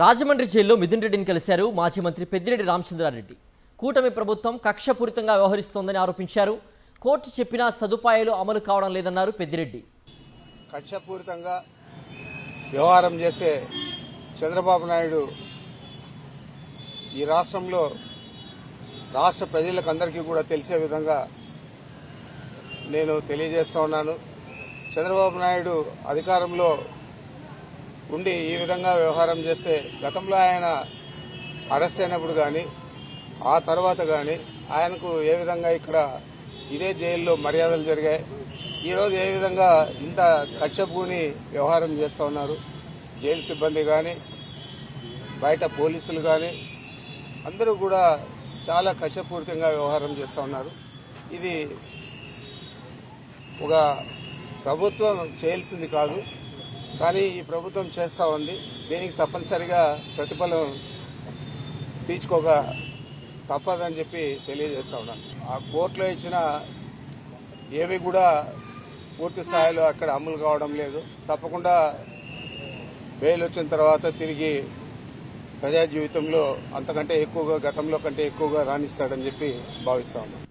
రాజమండ్రి జైల్లో మిథున్ రెడ్డిని కలిశారు మాజీ మంత్రి పెద్దిరెడ్డి రామచంద్రారెడ్డి. కూటమి ప్రభుత్వం కక్షపూరితంగా వ్యవహరిస్తోందని ఆరోపించారు. కోర్టు చెప్పినా సదుపాయాలు అమలు కావడం లేదన్నారు పెద్దిరెడ్డి. కక్షపూరితంగా వ్యవహారం చేసే చంద్రబాబు నాయుడు ఈ రాష్ట్రంలో రాష్ట్ర ప్రజలకు అందరికీ కూడా తెలిసే విధంగా నేను తెలియజేస్తా ఉన్నాను. చంద్రబాబు నాయుడు అధికారంలో ఉండి ఈ విధంగా వ్యవహారం చేస్తే గతంలో ఆయన అరెస్ట్ అయినప్పుడు కానీ ఆ తర్వాత కానీ ఆయనకు ఏ విధంగా ఇక్కడ ఇదే జైల్లో మర్యాదలు జరిగాయి, ఈరోజు ఏ విధంగా ఇంత కక్షపూని వ్యవహారం చేస్తూ ఉన్నారు. జైలు సిబ్బంది కానీ బయట పోలీసులు కానీ అందరూ కూడా చాలా కక్షపూరితంగా వ్యవహారం చేస్తూ ఉన్నారు. ఇది ఒక ప్రభుత్వం చేయాల్సింది కాదు, కానీ ఈ ప్రభుత్వం చేస్తూ ఉంది. దీనికి తప్పనిసరిగా ప్రతిఫలం తీర్చుకోక తప్పదని చెప్పి తెలియజేస్తా ఉన్నాను. ఆ కోర్టులో ఇచ్చిన ఏవి కూడా పూర్తి స్థాయిలో అక్కడ అమలు కావడం లేదు. తప్పకుండా బెయిల్ వచ్చిన తర్వాత తిరిగి ప్రజా జీవితంలో అంతకంటే ఎక్కువగా గతంలో కంటే ఎక్కువగా రాణిస్తాడని చెప్పి భావిస్తా ఉన్నాను.